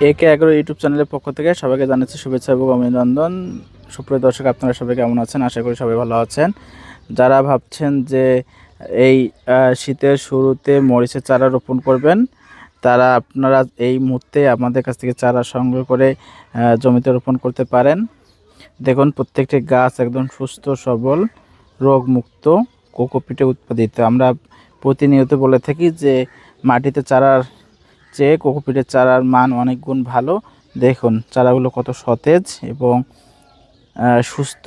একে এগারো ইউটিউব চ্যানেলের পক্ষ থেকে সবাইকে জানাচ্ছি শুভেচ্ছা এবং অভিনন্দন। সুপ্রিয় দর্শক, আপনারা সবাই কেমন আছেন? আশা করি সবাই ভালো আছেন। যারা ভাবছেন যে এই শীতের শুরুতে মরিচের চারা রোপণ করবেন, তারা আপনারা এই মুহূর্তে আমাদের কাছ থেকে চারা সংগ্রহ করে জমিতে রোপণ করতে পারেন। দেখুন, প্রত্যেকটি গাছ একদম সুস্থ সবল, রোগমুক্ত, কোকোপিটে উৎপাদিত। আমরা প্রতিনিয়ত বলে থাকি যে মাটিতে চারার চেয়ে কোকোপিটের চারার মান অনেক গুণ ভালো। দেখুন চারাগুলো কত সতেজ এবং সুস্থ।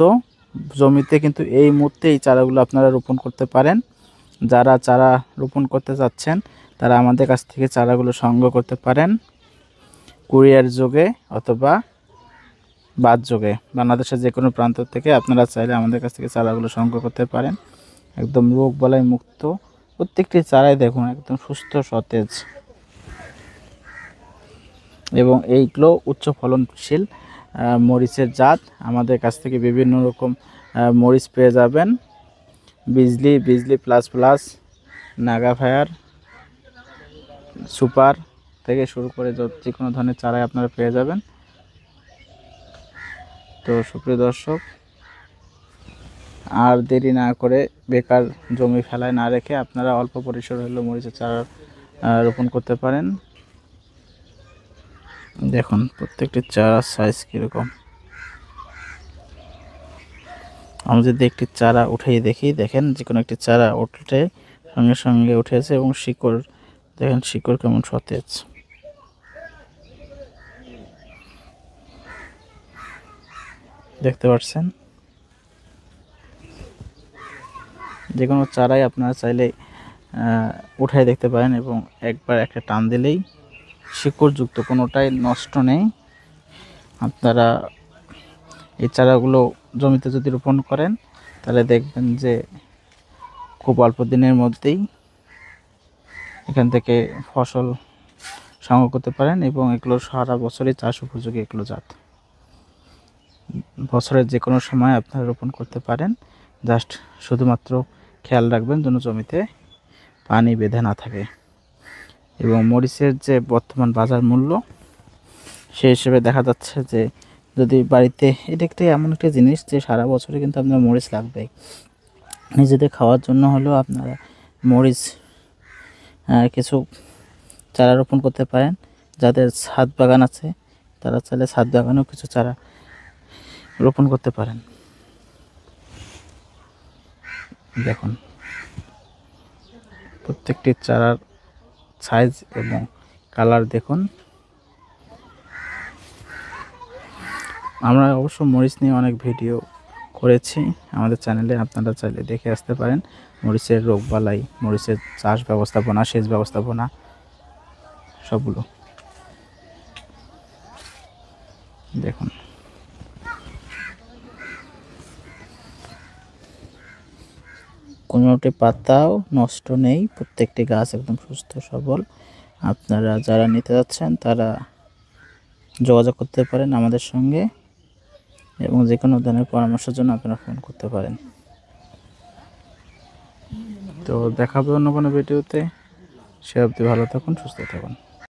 জমিতে কিন্তু এই মুহূর্তে এই চারাগুলো আপনারা রোপণ করতে পারেন। যারা চারা রোপণ করতে চাচ্ছেন তারা আমাদের কাছ থেকে চারাগুলো সংগ্রহ করতে পারেন কুরিয়ার যোগে অথবা বাস যোগে। বাংলাদেশের যে কোনো প্রান্ত থেকে আপনারা চাইলে আমাদের কাছ থেকে চারাগুলো সংগ্রহ করতে পারেন। একদম রোগ বালাই মুক্ত প্রত্যেকটি চারাই দেখুন একদম সুস্থ সতেজ, এবং এইগুলো উচ্চ ফলনশীল মরিচের জাত। আমাদের কাছ থেকে বিভিন্ন রকম মরিচ পেয়ে যাবেন। Bijli plus plus, Naga fire, super থেকে শুরু করে যে কোনো ধরনের চারাই আপনারা পেয়ে যাবেন। তো সুপ্রিয় দর্শক, আর দেরি না করে বেকার জমি ফেলায় না রেখে আপনারা অল্প পরিসর হলেও মরিচের চারা রোপণ করতে পারেন। দেখুন প্রত্যেকটি চারার সাইজ কীরকম। আমি যদি একটি চারা উঠেই দেখি, দেখেন যে কোনো একটি চারা উঠলে সঙ্গে সঙ্গে উঠেছে এবং শিকড় দেখেন, শিকড় কেমন সতেজ। দেখতে পাচ্ছেন, যে কোনো চারাই আপনারা চাইলে উঠাই দেখতে পারেন এবং একবার একটা টান দিলেই শিকড়যুক্ত, কোনোটাই নষ্ট নেই। আপনারা এই চারাগুলো জমিতে যদি রোপণ করেন তাহলে দেখবেন যে খুব অল্প দিনের মধ্যেই এখান থেকে ফসল সংগ্রহ করতে পারেন এবং এগুলো সারা বছরই চাষ উপযোগী। এগুলো জাত বছরের যে কোনো সময় আপনারা রোপণ করতে পারেন। জাস্ট শুধুমাত্র খেয়াল রাখবেন যেন জমিতে পানি বেঁধে না থাকে। এবং মরিচের যে বর্তমান বাজার মূল্য, সেই হিসেবে দেখা যাচ্ছে যে যদি বাড়িতে, এটা একটা এমন একটা জিনিস যে সারা বছরে কিন্তু আপনার মরিচ লাগবেই। নিজেদের খাওয়ার জন্য হলেও আপনারা মরিচ কিছু চারা রোপণ করতে পারেন। যাদের ছাদ বাগান আছে তারা চাইলে ছাদ বাগানেও কিছু চারা রোপণ করতে পারেন। দেখুন প্রত্যেকটি চারার সাইজ এবং কালার দেখুন। আমরা অবশ্য মরিচ নিয়ে অনেক ভিডিও করেছি আমাদের চ্যানেলে, আপনারা চাইলে দেখে আসতে পারেন। মরিচের রোগবালাই, মরিচের চাষ ব্যবস্থাপনা, সেচ ব্যবস্থাপনা সবগুলো দেখুন। কোনোটি পাতাও নষ্ট নেই, প্রত্যেকটি গাছ একদম সুস্থ সবল। আপনারা যারা নিতে যাচ্ছেন তারা যোগাযোগ করতে পারেন আমাদের সঙ্গে এবং যে কোনো ধরনের পরামর্শের জন্য আপনারা ফোন করতে পারেন। তো দেখা হবে অন্য কোনো ভিডিওতে। সে অবধি ভালো থাকুন, সুস্থ থাকুন।